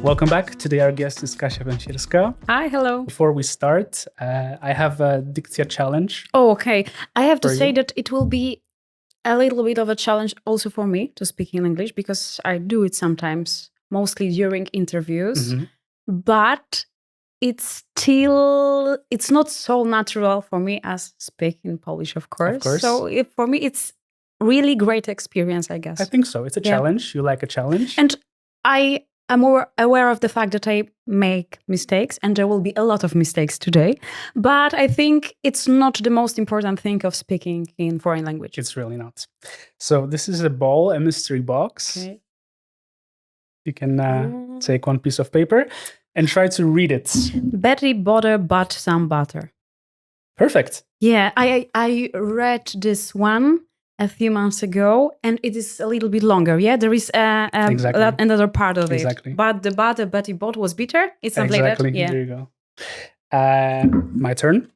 Welcome back. Today our guest is Kasia Węsierska. Hi, hello. Before we start, I have a Dikcja challenge. Oh, okay. I have to For say you? that it will be a little bit of a challenge also for me to speak in English because I do it sometimes, mostly during interviews. Mhm. But it's not so natural for me as speaking Polish, of course. So for me, it's really great experience, I guess. I think so. It's a challenge. You like a challenge? And I am more aware of the fact that I make mistakes, and there will be a lot of mistakes today. But I think it's not the most important thing of speaking in foreign language. It's really not. So this is a ball, a mystery box. Okay. You can take one piece of paper and try to read it. Betty butter, but some butter. Perfect. Yeah, I read this one a few months ago, and it is a little bit longer. Yeah, there is Exactly. another part of Exactly. it. But the butter Betty bought was bitter. It's something like that. Yeah. There you go. My turn.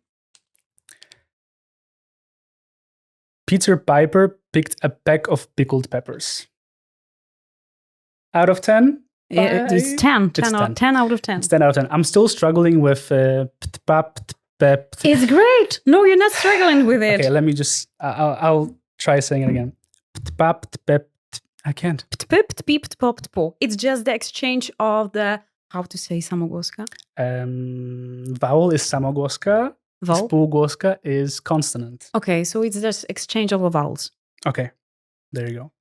Peter Piper picked a peck of pickled peppers. Out of 10? It is 10. 10 out of 10. It's 10 out of 10. I'm still struggling with It's great. No, you're not struggling with it. Okay, let me just, I'll try saying it again. I can't. It's just the exchange of the, how to say samogłoska? Vowel is samogłoska. Vowel? Spółgłoska is consonant. Okay, so it's just exchange of vowels. Okay, there you go.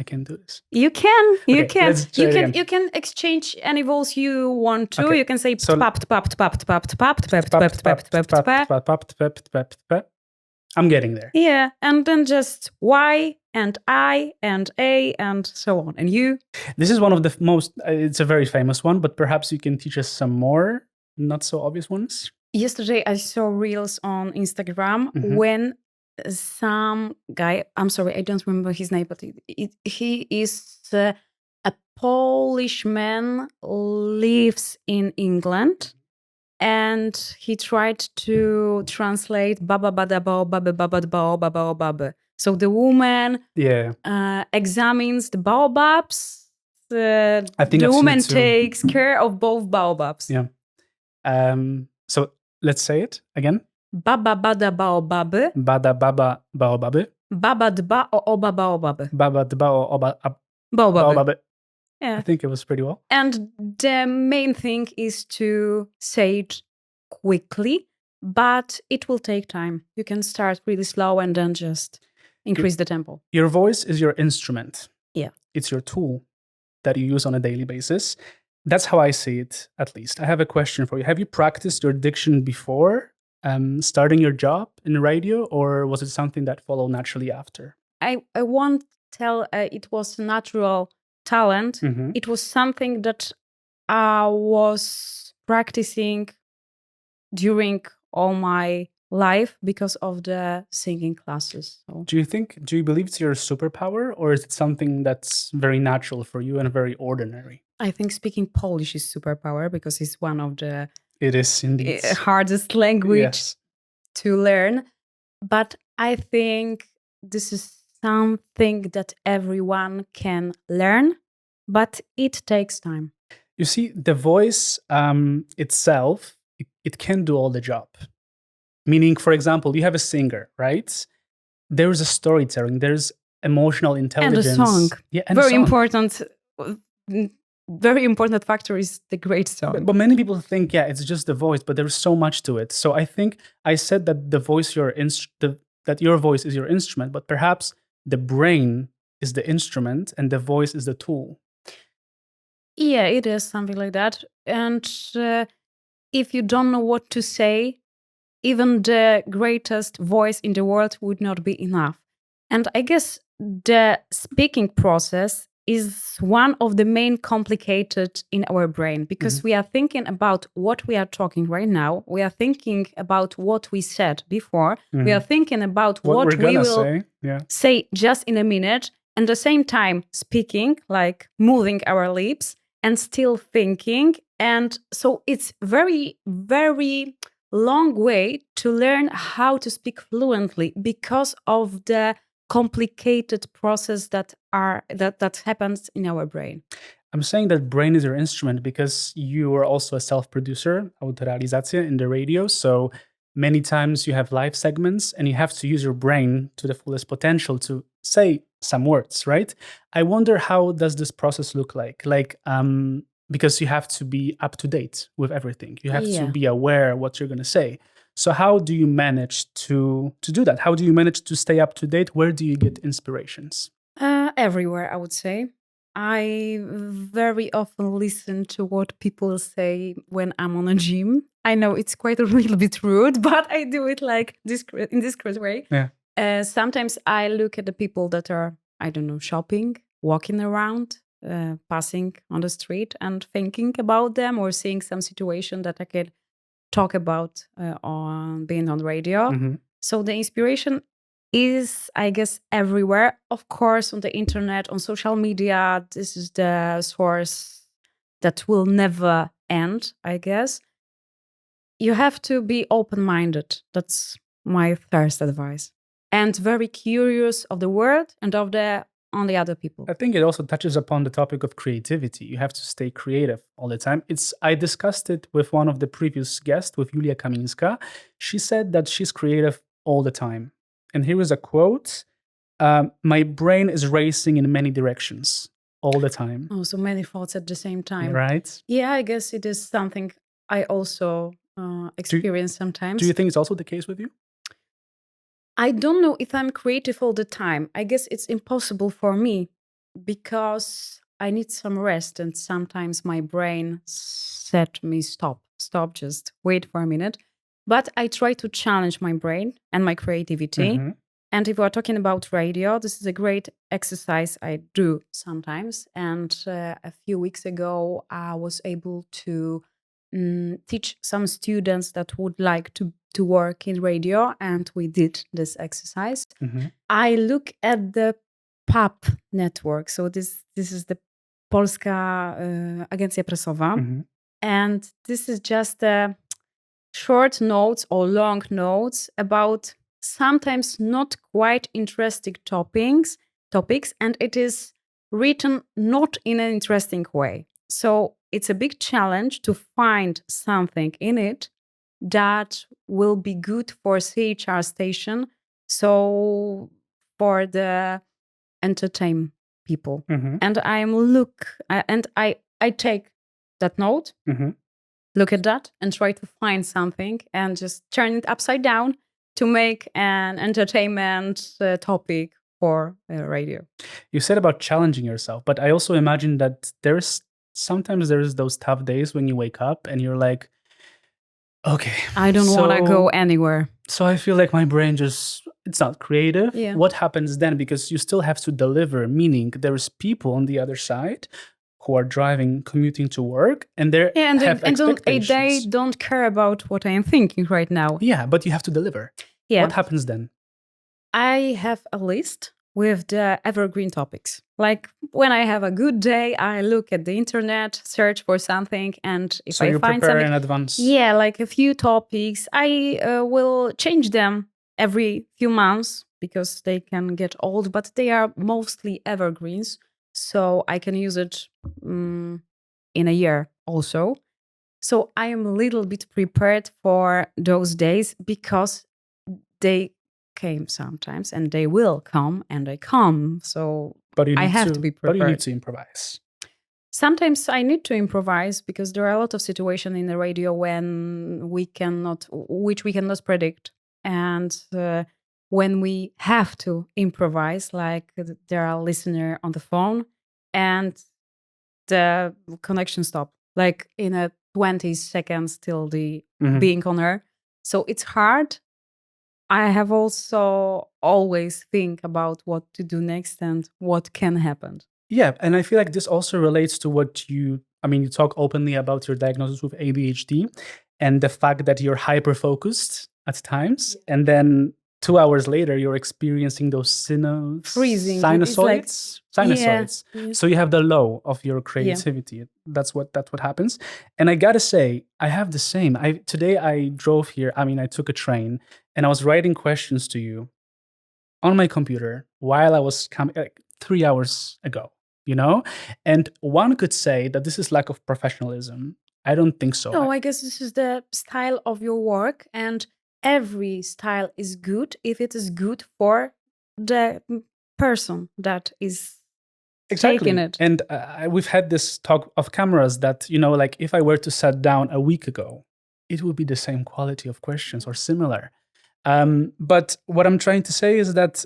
I can do this. You can. Okay, let's try it again. You can exchange any vowels you want to. Okay, You can say so- I'm getting there. yeah, and then just Y and I and A and so on. And you? This is one of the most, it's a very famous one, but perhaps you can teach us some more not so obvious ones. Yesterday I saw reels on Instagram when some guy, I'm sorry, I don't remember his name, but he is a Polish man, lives in England, and he tried to translate baba bada bao babe baba bao baba babe. So the woman examines the baobabs. I think the I've seen woman it too. takes care of both baobabs. Yeah. So let's say it again. Baba bada baobaby, Bada baba baobaby. baba dba o oba baobaby. Baba dba o oba Baobaby. baobaby. Yeah. I think it was pretty well. And the main thing is to say it quickly, but it will take time. You can start really slow and then just increase the tempo. Your voice is your instrument. Yeah. It's your tool that you use on a daily basis. That's how I see it, at least. I have a question for you. Have you practiced your diction before starting your job in radio, or was it something that followed naturally after? I won't tell it was natural talent. Mhm. It was something that I was practicing during all my life because of the singing classes. So. Do you believe it's your superpower, or is it something that's very natural for you and very ordinary? I think speaking Polish is superpower because it's one of the It is indeed. hardest language Yes. to learn. But I think this is something that everyone can learn, but it takes time. You see, the voice itself, it can do all the job. Meaning, for example, you have a singer, right? There's a storytelling, there's emotional intelligence. And a song. Yeah, and a Very song. important. Very important factor is the great song. But many people think, it's just the voice, but there's so much to it. So I think I said that the voice, that your voice is your instrument, but perhaps the brain is the instrument and the voice is the tool. Yeah, it is something like that. And if you don't know what to say, even the greatest voice in the world would not be enough. And I guess the speaking process is one of the main complicated in our brain because we are thinking about what we are talking right now. We are thinking about what we said before. We are thinking about what we will say just in a minute. And at the same time speaking, like moving our lips and still thinking. And so it's very, very long way to learn how to speak fluently because of the complicated process that happens in our brain. I'm saying that brain is your instrument because you are also a self-producer, autorealizacja in the radio. So many times you have live segments and you have to use your brain to the fullest potential to say some words, right? I wonder, how does this process look like? Because you have to be up to date with everything. You have to be aware what you're going to say. So how do you manage to do that? How do you manage to stay up to date? Where do you get inspirations? Everywhere, I would say. I very often listen to what people say when I'm on a gym. I know it's quite a little bit rude, but I do it like in discreet way. Yeah. Sometimes I look at the people that are, I don't know, shopping, walking around, passing on the street and thinking about them, or seeing some situation that I could talk about on being on radio. Mm-hmm. So the inspiration is, I guess, everywhere. Of course, on the internet, on social media, this is the source that will never end, I guess. You have to be open-minded. That's my first advice. And very curious of the world and of the other people. I think it also touches upon the topic of creativity. You have to stay creative all the time. I discussed it with one of the previous guests, with Julia Kamińska. She said that she's creative all the time. And here is a quote: my brain is racing in many directions all the time. Oh, so many thoughts at the same time. Right? Yeah, I guess it is something I also experience sometimes. Do you think it's also the case with you? I don't know if I'm creative all the time. I guess it's impossible for me because I need some rest, and sometimes my brain said me stop, just wait for a minute. But I try to challenge my brain and my creativity. Mm-hmm. And if we're talking about radio, this is a great exercise I do sometimes. And a few weeks ago, I was able to teach some students that would like to work in radio, and we did this exercise. Mm-hmm. I look at the PAP network. So this is the Polska Agencja Prasowa. Mm-hmm. And this is just short notes or long notes about sometimes not quite interesting topics, and it is written not in an interesting way. So it's a big challenge to find something in it that will be good for CHR station, so for the entertain people. Mm-hmm. And I take that note, Mm-hmm. look at that, and try to find something and just turn it upside down to make an entertainment topic for radio. You said about challenging yourself, but I also imagine that sometimes there's those tough days when you wake up and you're like, okay, I don't want to go anywhere. So I feel like my brain it's not creative. Yeah. What happens then? Because you still have to deliver, meaning there's people on the other side who are driving, commuting to work, and they have expectations. They don't care about what I am thinking right now. Yeah, but you have to deliver. Yeah. What happens then? I have a list with the evergreen topics. Like when I have a good day, I look at the internet, search for something, and if I find something in advance. Yeah, like a few topics, I will change them every few months because they can get old, but they are mostly evergreens, so I can use it in a year also. So I am a little bit prepared for those days because they came sometimes, and they will come, and they come. So I have to be prepared. But you need to improvise. Sometimes I need to improvise because there are a lot of situations in the radio which we cannot predict, and when we have to improvise, like there are a listener on the phone and the connection stopped, like in a 20 seconds till the being on air. So it's hard. I have also always think about what to do next and what can happen. Yeah, and I feel like this also relates to what you talk openly about your diagnosis with ADHD and the fact that you're hyper-focused at times, and then 2 hours later, you're experiencing those freezing sinusoids. Yeah. So you have the low of your creativity. Yeah. That's what happens. And I gotta say, I have the same. Today I drove here. I took a train, and I was writing questions to you. on my computer while I was coming, like 3 hours ago, you know? And one could say that this is lack of professionalism. I don't think so. No, I guess this is the style of your work, and every style is good if it is good for the person that is taking it. And we've had this talk of cameras that, you know, like if I were to sit down a week ago, it would be the same quality of questions or similar. But what I'm trying to say is that,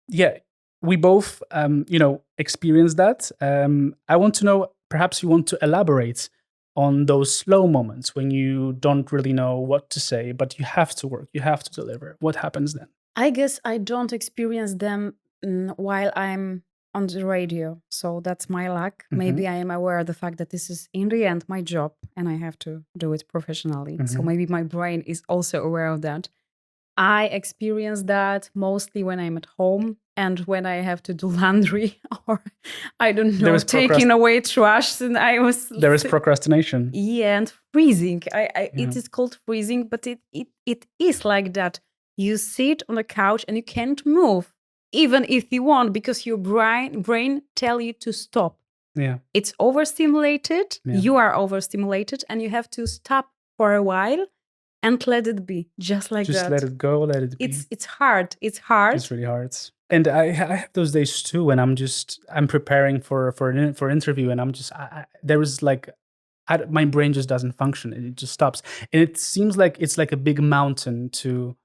yeah, we both, you know, experience that. I want to know, perhaps you want to elaborate on those slow moments when you don't really know what to say, but you have to work, you have to deliver. What happens then? I guess I don't experience them while I'm on the radio. So that's my luck. Maybe I am aware of the fact that this is in the end my job and I have to do it professionally. So maybe my brain is also aware of that. I experience that mostly when I'm at home and when I have to do laundry or I don't know, taking away trash. And there is procrastination. Yeah, and freezing. It is called freezing, but it is like that. You sit on the couch and you can't move, even if you want, because your brain tell you to stop. Yeah, it's overstimulated. Yeah. You are overstimulated, and you have to stop for a while and let it be, just like that. Just let it go, let it be. It's hard. It's hard. It's really hard. And I have those days too when I'm preparing for an interview, and I'm just there is like my brain just doesn't function. It just stops, and it seems like it's like a big mountain to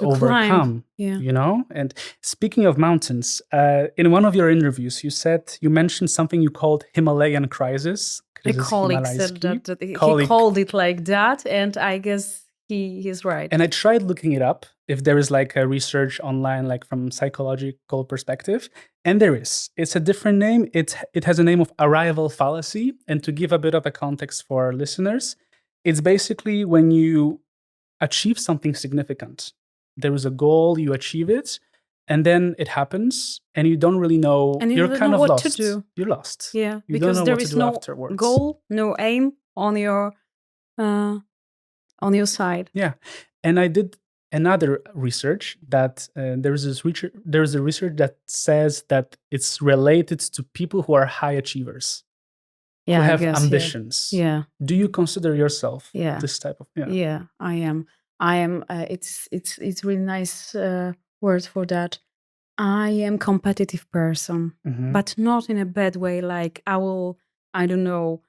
overcome. Yeah. You know. And speaking of mountains, in one of your interviews, you mentioned something you called Himalayan crisis. A colleague said that he called it like that, and I guess he's right. And I tried looking it up if there is like a research online, like from psychological perspective, and there is. It's a different name. It has a name of arrival fallacy. And to give a bit of a context for our listeners, it's basically when you achieve something significant. There is a goal, you achieve it, and then it happens, and you don't really know. And you're kind of what lost. to do. You're lost. Yeah, you because don't know there what is to do no afterwards. Goal, no aim on your side. Yeah, and I did another research that there is a research that says that it's related to people who are high achievers, who have ambitions. Yeah. Do you consider yourself Yeah. this type of? Yeah, I am. It's really nice word for that. I am competitive person, but not in a bad way. Like I don't know,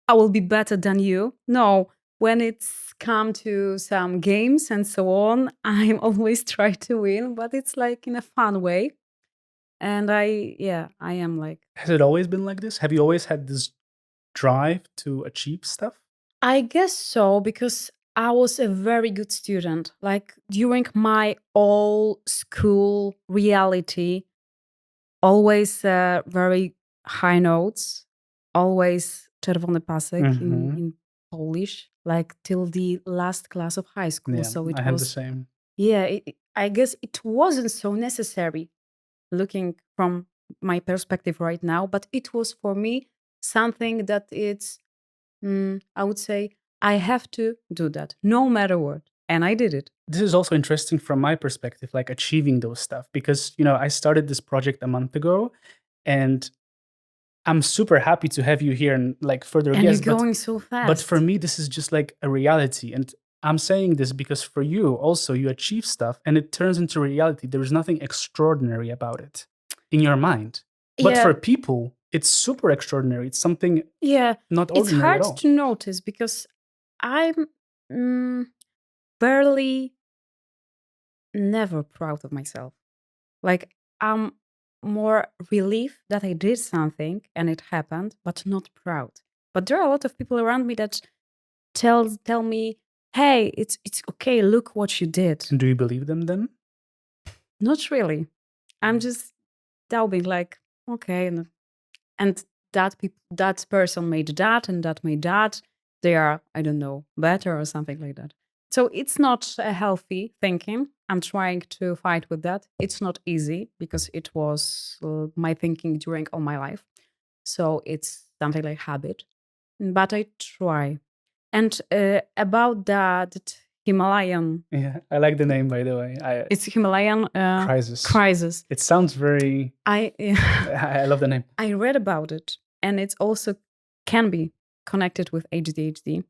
I will be better than you. No, when it's come to some games and so on, I'm always try to win, but it's like in a fun way. And I am like. Has it always been like this? Have you always had this drive to achieve stuff? I guess so, because I was a very good student. Like during my all school reality, always very high notes, always czerwony pasek in Polish, like till the last class of high school. Yeah, So it I had was the same. Yeah, I guess it wasn't so necessary looking from my perspective right now, but it was for me something that it's, I would say, I have to do that no matter what. And I did it. This is also interesting from my perspective, like achieving those stuff, because, I started this project a month ago, and I'm super happy to have you here and like further guests. And you're going so fast. But for me, this is just like a reality. And I'm saying this because for you also, you achieve stuff and it turns into reality. There is nothing extraordinary about it in your mind. But for people, it's super extraordinary. It's something not ordinary it's hard at all. to notice because I'm barely never proud of myself. Like I'm more relieved that I did something and it happened, but not proud. But there are a lot of people around me that tell me, hey, it's okay, look what you did. And do you believe them then? Not really. I'm just doubting, like, okay, and that person made that and that made that. They are, I don't know, better or something like that. So it's not a healthy thinking. I'm trying to fight with that. It's not easy because it was my thinking during all my life. So it's something like habit. But I try. And about that Himalayan. Yeah, I like the name, by the way. It's Himalayan crisis. It sounds very. I I love the name. I read about it, and it also can be connected with ADHD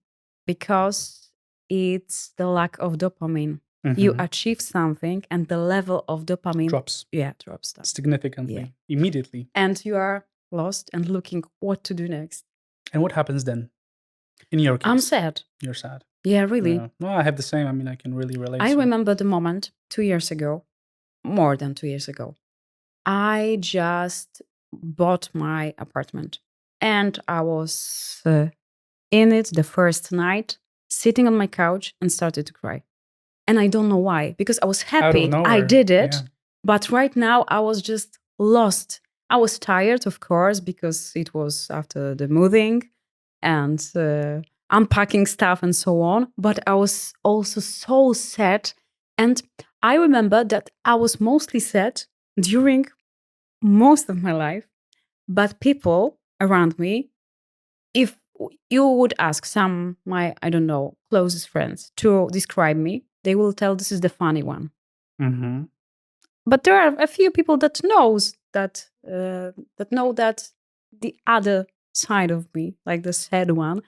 because it's the lack of dopamine. You achieve something, and the level of dopamine drops. Yeah, drops down Significantly, immediately. and you are lost and looking what to do next. And what happens then? In your case, I'm sad. You're sad. Yeah, really. Yeah. Well, I have the same. I mean, I can really relate. I to it. remember the moment 2 years ago, more than 2 years ago. I just bought my apartment, and I was in it the first night, sitting on my couch, and started to cry. And I don't know why, because I was happy I did it, but right now I was just lost. I was tired, of course, because it was after the moving and unpacking stuff and so on. But I was also so sad. And I remember that I was mostly sad during most of my life. But people around me, if you would ask some my, I don't know, closest friends to describe me, they will tell this is the funny one. But there are a few people that knows that know that the other side of me, like the sad one.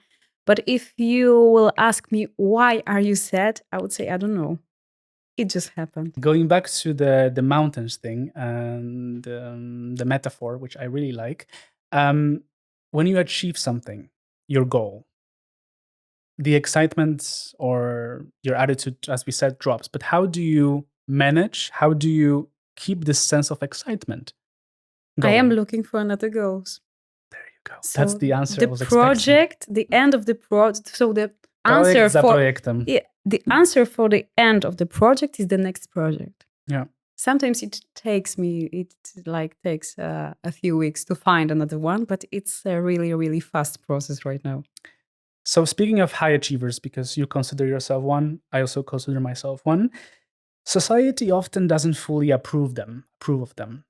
But if you will ask me why are you sad, I would say I don't know. It just happened. Going back to the mountains thing and the metaphor, which I really like, when you achieve something, your goal, the excitement or your attitude, as we said, drops. But how do you manage? How do you keep this sense of excitement going? I am looking for another goals. There you go. So that's the answer. The project, the end of the project. So the answer for the answer for the end of the project is the next project. Yeah. Sometimes it takes a few weeks to find another one, but it's a really, really fast process right now. So speaking of high achievers, because you consider yourself one, I also consider myself one. Society often doesn't fully approve of them.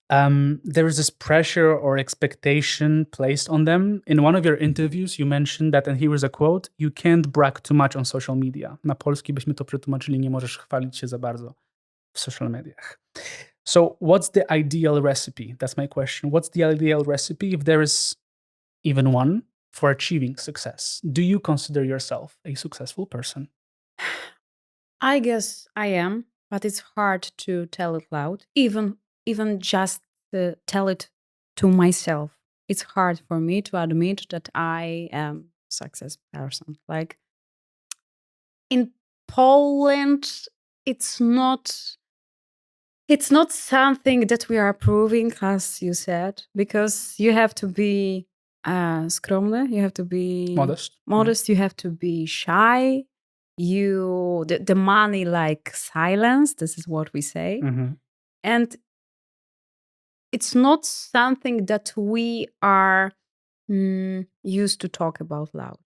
There is this pressure or expectation placed on them. In one of your interviews, you mentioned that, and here is a quote, "You can't brag too much on social media." Na polski byśmy to przetłumaczyli, nie możesz chwalić się za bardzo w social mediach. So what's the ideal recipe? That's my question. What's the ideal recipe, if there is even one, for achieving success? Do you consider yourself a successful person? I guess I am, but it's hard to tell it loud. Even just tell it to myself. It's hard for me to admit that I am a success person. Like in Poland, it's not something that we are approving, as you said, because you have to be skromny, you have to be modest, you have to be shy. The money like silence, this is what we say. And it's not something that we are used to talk about loud.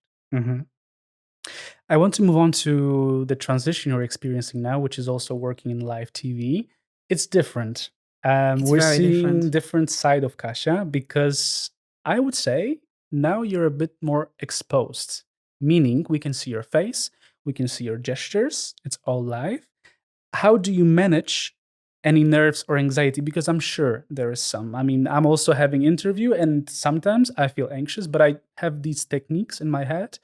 I want to move on to the transition you're experiencing now, which is also working in live TV. It's different. We're seeing different side of Kasia, because I would say now you're a bit more exposed, meaning we can see your face, we can see your gestures, it's all live. How do you manage any nerves or anxiety? Because I'm sure there is some. I mean, I'm also having interview and sometimes I feel anxious, but I have these techniques in my head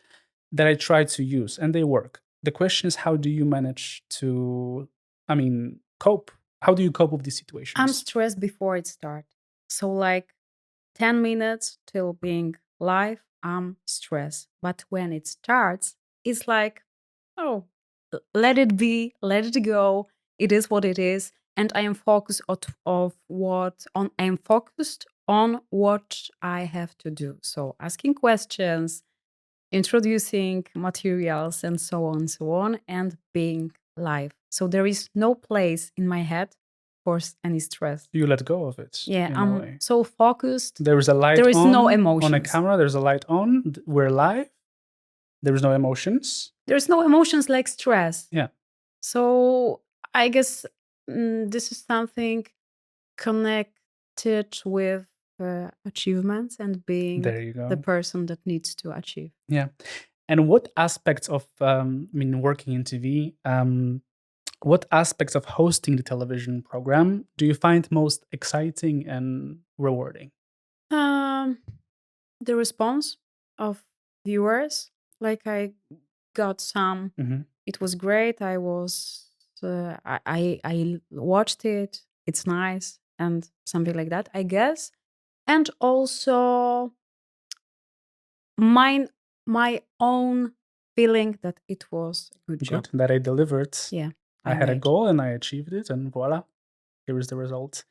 that I try to use and they work. The question is, how do you manage to, cope? How do you cope with these situations? I'm stressed before it starts. So like 10 minutes till being live, I'm stressed. But when it starts, it's like, oh, let it be, let it go. It is what it is. And I am focused on what I have to do. So asking questions, introducing materials, and so on, and being live. So there is no place in my head for any stress. You let go of it. Yeah, I'm so focused. There is a light. There is no emotions on a camera. There's a light on. We're live. There is no emotions. There's no emotions like stress. Yeah. So I guess this is something connected with achievements and being the person that needs to achieve. Yeah. And what aspects of, working in TV, what aspects of hosting the television program do you find most exciting and rewarding? Um, the response of viewers, like I got some. Mhm. It was great. I watched it. It's nice and something like that, I guess. And also my own feeling that it was a good job. Good. That I delivered. Yeah, I had a made. goal and I achieved it, and voila, here is the result.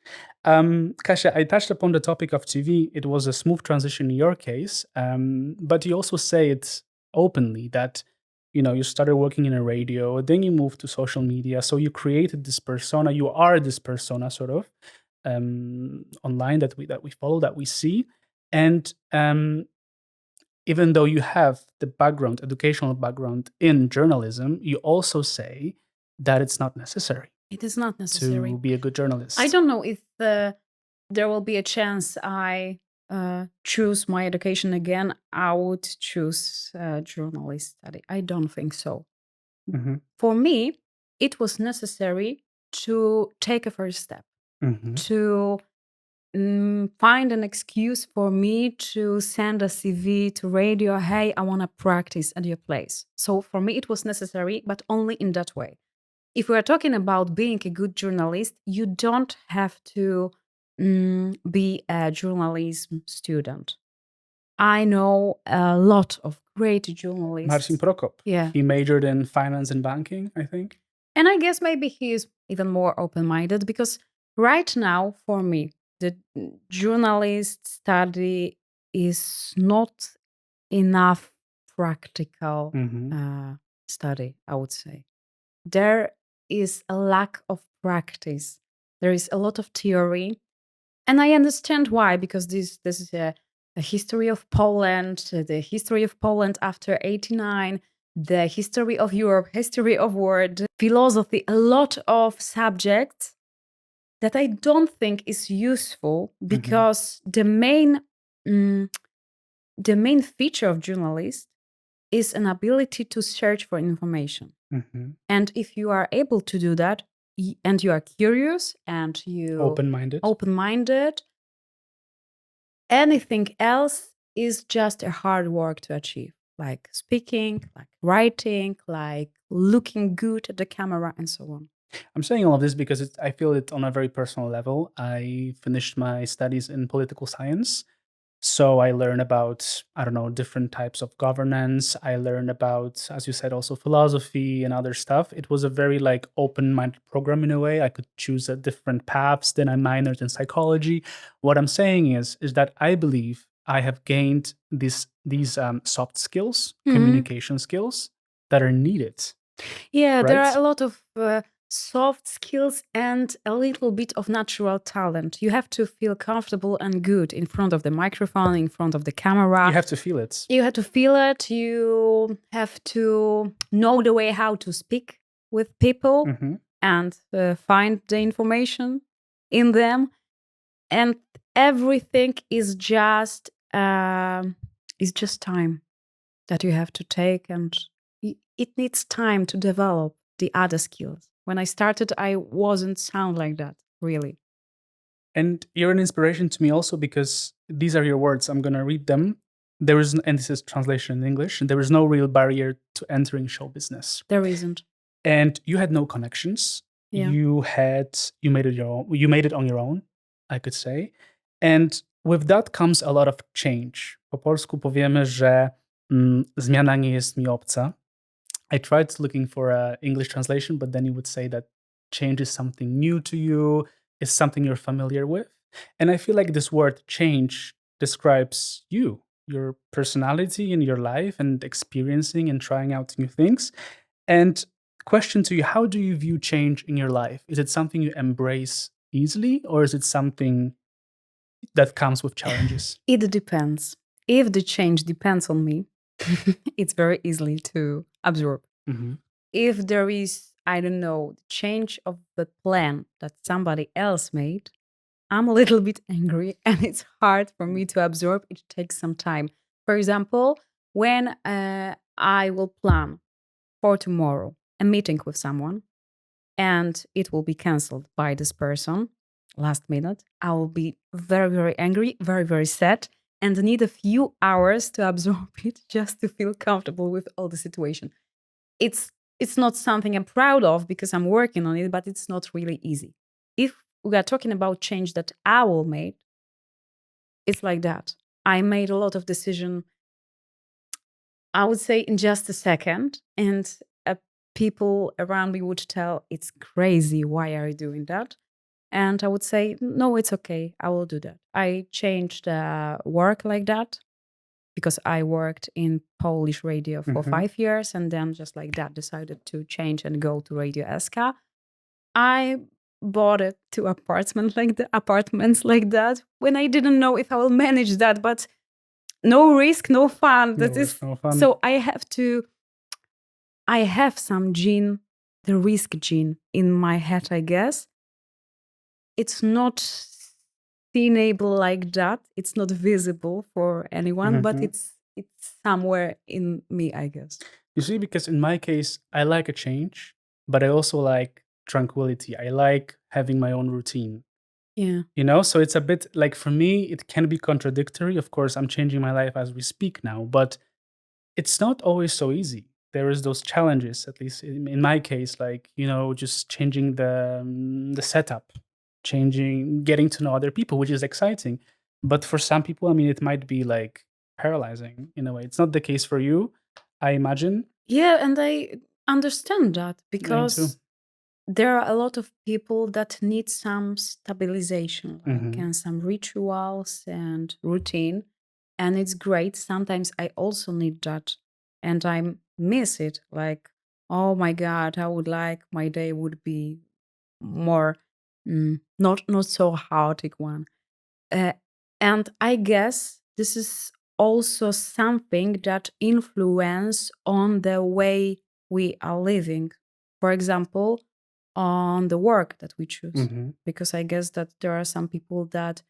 Kasia, I touched upon the topic of TV. It was a smooth transition in your case, but you also say it openly that you started working in a radio, then you moved to social media, so you created this persona. You are this persona, sort of, online that we follow, that we see, and even though you have the educational background in journalism, you also say that it's not necessary It is not necessary. to be a good journalist. I don't know if there will be a chance I choose my education again. I would choose journalist study. I don't think so. Mhm, For me, it was necessary to take a first step, mhm, to find an excuse for me to send a CV to radio. Hey, I want to practice at your place. So for me, it was necessary, but only in that way. If we are talking about being a good journalist, you don't have to be a journalism student. I know a lot of great journalists. Marcin Prokop. Yeah. He majored in finance and banking, I think. And I guess maybe he is even more open minded because right now, for me, the journalist study is not enough practical Mhm. study, I would say. There is a lack of practice. There is a lot of theory. And I understand why, because this is a history of Poland, the history of Poland after 89, the history of Europe, history of world, philosophy, a lot of subjects that I don't think is useful because the main feature of journalists is an ability to search for information. Mhm. And if you are able to do that, and you are curious and you open-minded, anything else is just a hard work to achieve, like speaking, like writing, like looking good at the camera, and so on. I'm saying all of this because I feel it on a very personal level. I finished my studies in political science. So I learned about, I don't know, different types of governance. I learned about, as you said, also philosophy and other stuff. It was a very like open-minded program in a way. I could choose different paths. Then I minored in psychology. What I'm saying is that I believe I have gained these soft skills, communication skills that are needed. Yeah, there Right? are a lot of soft skills and a little bit of natural talent. You have to feel comfortable and good in front of the microphone, in front of the camera. You have to feel it. You have to feel it. You have to know the way how to speak with people Mhm. and find the information in them. And everything is just time that you have to take, and it needs time to develop the other skills. When I started, I wasn't sound like that, really. And you're an inspiration to me also because these are your words. I'm going to read them. There is, and this is translation in English, there is no real barrier to entering show business. There isn't. And you had no connections. Yeah. You made it your own. You made it on your own, I could say. And with that comes a lot of change. Po polsku powiemy, że zmiana nie jest mi obca. I tried looking for a English translation, but then you would say that change is something new to you, is something you're familiar with. And I feel like this word change describes you, your personality in your life and experiencing and trying out new things. And question to you, how do you view change in your life? Is it something you embrace easily or is it something that comes with challenges? It depends. If the change depends on me, it's very easily to absorb. Mhm. If there is, I don't know, the change of the plan that somebody else made, I'm a little bit angry and it's hard for me to absorb. It takes some time. For example, when I will plan for tomorrow a meeting with someone and it will be cancelled by this person last minute, I will be very, very angry, very, very sad, and need a few hours to absorb it just to feel comfortable with all the situation. It's not something I'm proud of because I'm working on it, but it's not really easy. If we are talking about change that I will make, it's like that. I made a lot of decision, I would say, in just a second, and people around me would tell, it's crazy, why are you doing that? And I would say, no, it's okay, I will do that. I changed work like that because I worked in Polish radio for 5 years, and then just like that decided to change and go to Radio SK. I bought 2 apartments like that when I didn't know if I will manage that, but no risk, no fun. No fun. So I have some gene, the risk gene in my head, I guess. It's not seenable like that. It's not visible for anyone, but it's somewhere in me, I guess. You see, because in my case, I like a change, but I also like tranquility. I like having my own routine. Yeah. You know, so it's a bit like, for me, it can be contradictory. Of course, I'm changing my life as we speak now, but it's not always so easy. There is those challenges, at least in my case, like, you know, just changing the setup, getting to know other people, which is exciting. But for some people, I mean, it might be like paralyzing in a way. It's not the case for you, I imagine. Yeah, and I understand that Me because too. there are a lot of people that need some stabilization, like, and some rituals and routine. And it's great. Sometimes I also need that. And I miss it. Like, oh my God, I would like my day would be more not so chaotic one. And I guess this is also something that influence on the way we are living. For example, on the work that we choose. Because I guess that there are some people that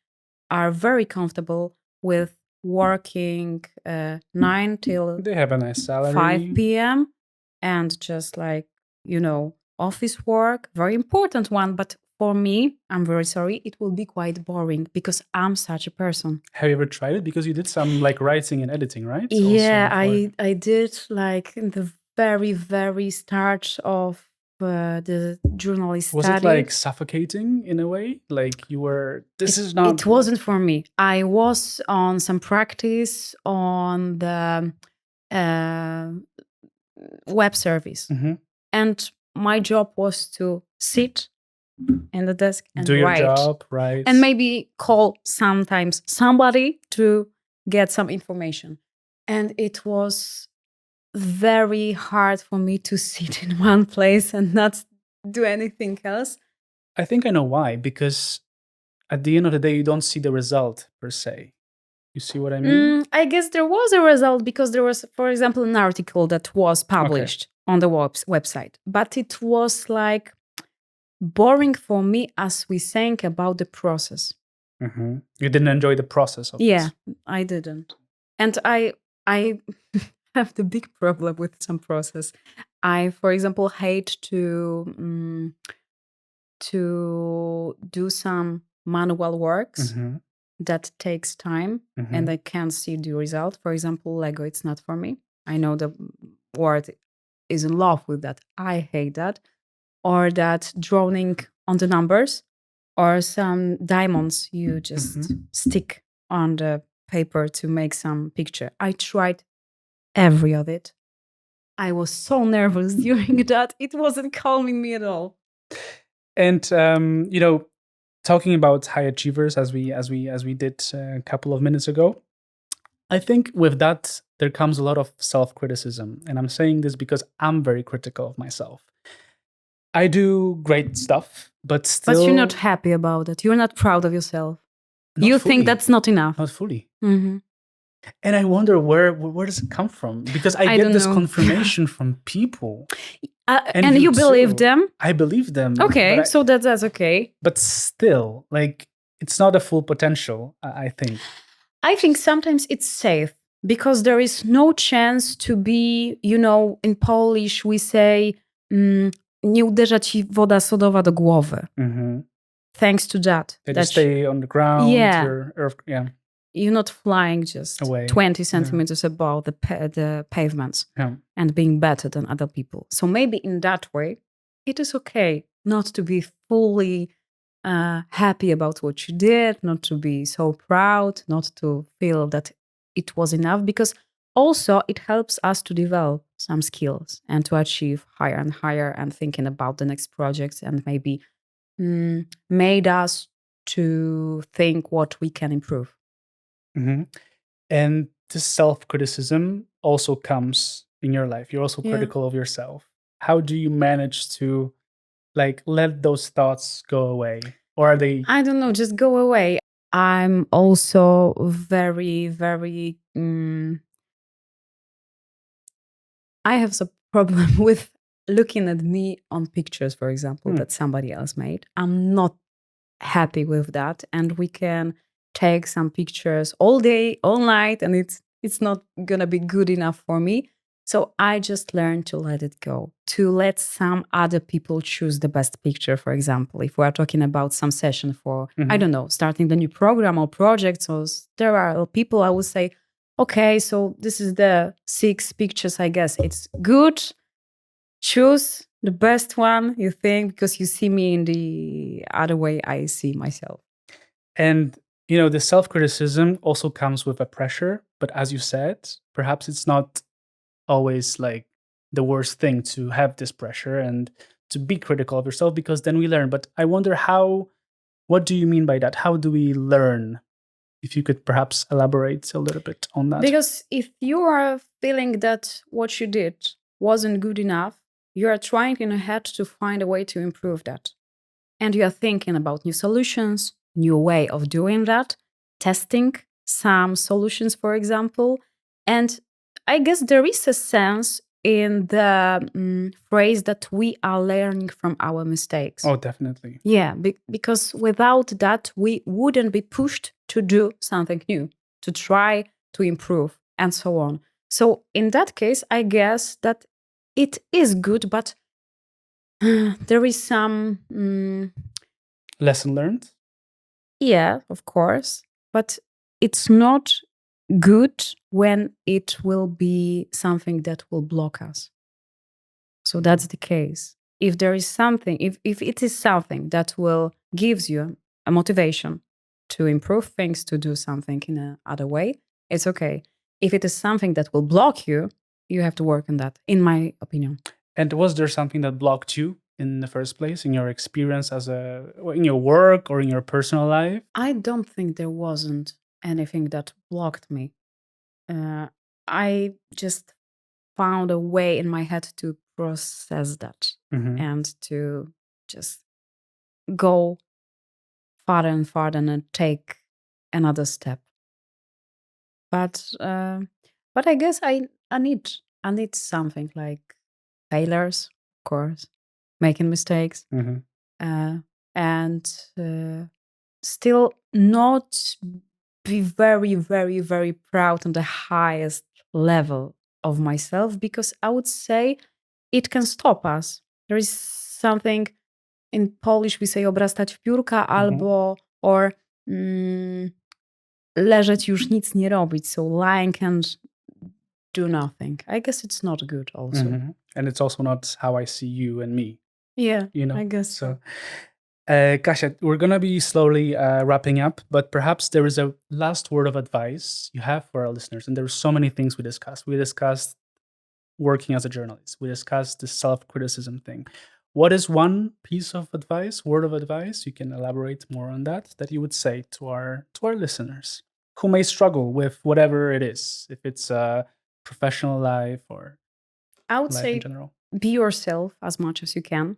are very comfortable with working 9 till They have a nice salary. 5 p.m. and just like, you know, office work, very important one. But for me, I'm very sorry, it will be quite boring because I'm such a person. Have you ever tried it? Because you did some like writing and editing, right? Yeah, Also I did like in the very, very start of the journalist was study. it like suffocating in a way? Like you were, It wasn't for me. I was on some practice on the web service. And my job was to sit in the desk and do your write. job, right? And maybe call sometimes somebody to get some information. And it was very hard for me to sit in one place and not do anything else. I think I know why. Because at the end of the day, you don't see the result per se. You see what I mean? I guess there was a result because there was, for example, an article that was published on the website. But it was like boring for me as we think about the process. You didn't enjoy the process of it. Yeah, I didn't. And I have the big problem with some process. I, for example, hate to do some manual works that takes time and I can't see the result. For example, Lego, it's not for me. I know the word is in love with that. I hate that. Or that drawing on the numbers or some diamonds you just stick on the paper to make some picture. I tried every of it. I was so nervous during that. It wasn't calming me at all. And you know, talking about high achievers as we did a couple of minutes ago, I think with that there comes a lot of self-criticism. And I'm saying this because I'm very critical of myself. I do great stuff, but still... But you're not happy about it. You're not proud of yourself. You fully. think that's not enough. Not fully. And I wonder where does it come from? Because I get this confirmation from people. And you believe them? I believe them. Okay, so that's okay. But still, like, it's not a full potential, I think. I think sometimes it's safe because there is no chance to be, in Polish we say, nie uderza ci woda sodowa do głowy. Thanks to that. They just stay on the ground. Yeah. You're not flying just away 20 centimeters above the pavements and being better than other people. So maybe in that way, it is okay not to be fully happy about what you did, not to be so proud, not to feel that it was enough, because also it helps us to develop some skills and to achieve higher and higher and thinking about the next projects, and maybe made us to think what we can improve. And this self-criticism also comes in your life. You're also critical of yourself. How do you manage to let those thoughts go away? Or are they... I don't know, just go away. I'm also very, very... I have some problem with looking at me on pictures, for example, that somebody else made. I'm not happy with that. And we can take some pictures all day, all night, and it's not gonna be good enough for me. So I just learned to let it go, to let some other people choose the best picture, for example. If we are talking about some session for, I don't know, starting the new program or project, so there are people I would say, okay, so this is the 6 pictures, I guess. It's good. Choose the best one, you think, because you see me in the other way I see myself. And the self-criticism also comes with a pressure, but as you said, perhaps it's not always the worst thing to have this pressure and to be critical of yourself, because then we learn. But I wonder what do you mean by that? How do we learn? If you could perhaps elaborate a little bit on that. Because if you are feeling that what you did wasn't good enough, you are trying in your head to find a way to improve that. And you are thinking about new solutions, new way of doing that, testing some solutions, for example. And I guess there is a sense in the phrase that we are learning from our mistakes. Oh, definitely. Yeah, because without that, we wouldn't be pushed to do something new, to try to improve, and so on. So in that case, I guess that it is good, but there is some... lesson learned? Yeah, of course. But it's not good when it will be something that will block us. So that's the case. If there is something, if it is something that will gives you a motivation to improve things, to do something in another way, it's okay. If it is something that will block you, you have to work on that, in my opinion. And was there something that blocked you in the first place, in your experience in your work or in your personal life? I don't think there wasn't anything that blocked me. I just found a way in my head to process that and to just go farther and farther and take another step. But I guess I need something like failures, of course, making mistakes, and still not be very, very, very proud on the highest level of myself, because I would say it can stop us. There is something in Polish we say obrastać w piórka albo or leżeć już nic nie robić, so lying and do nothing. I guess it's not good also. And it's also not how I see you and me. Yeah, I guess so. Kasia, we're going to be slowly wrapping up, but perhaps there is a last word of advice you have for our listeners. And there's so many things we discussed. We discussed working as a journalist. We discussed the self-criticism thing. What is one piece of advice, word of advice, you can elaborate more on that you would say to our listeners who may struggle with whatever it is, if it's a professional life or I would life say in general? Be yourself as much as you can.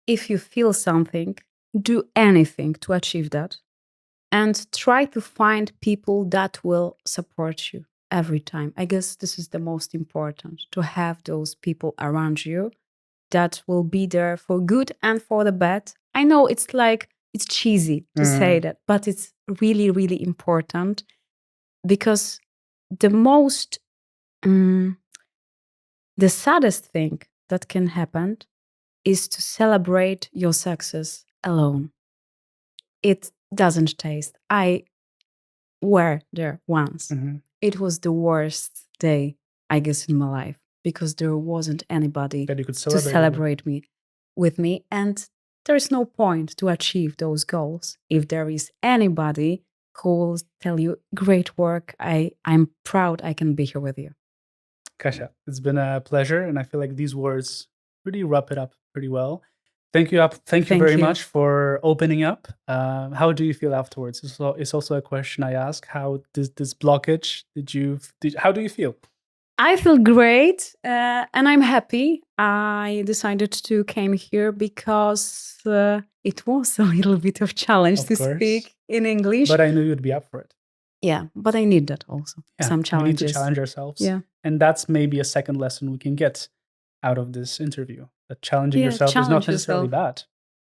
If you feel something, do anything to achieve that. And try to find people that will support you every time. I guess this is the most important, to have those people around you that will be there for good and for the bad. I know it's cheesy to say that, but it's really, really important, because the most, the saddest thing that can happen is to celebrate your success alone. It doesn't taste. I were there once. It was the worst day, I guess, in my life, because there wasn't anybody That you could to celebrate me with me. And there is no point to achieve those goals if there is anybody who will tell you, great work, I'm proud I can be here with you. Kasia, it's been a pleasure, and I feel like these words really wrap it up pretty well. Thank you very much for opening up. How do you feel afterwards? It's also a question I ask. How does this blockage, how do you feel? I feel great, and I'm happy. I decided to came here because it was a little bit of challenge Of to course. speak in English. But I knew you'd be up for it. Yeah, but I need that also. Yeah, Some we challenges. need to challenge ourselves. Yeah. And that's maybe a second lesson we can get out of this interview. That challenging yourself is not challenge necessarily yourself. bad.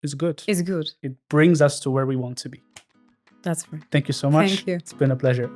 It's good. It's good. It brings us to where we want to be. That's right. Thank you so much. Thank you. It's been a pleasure.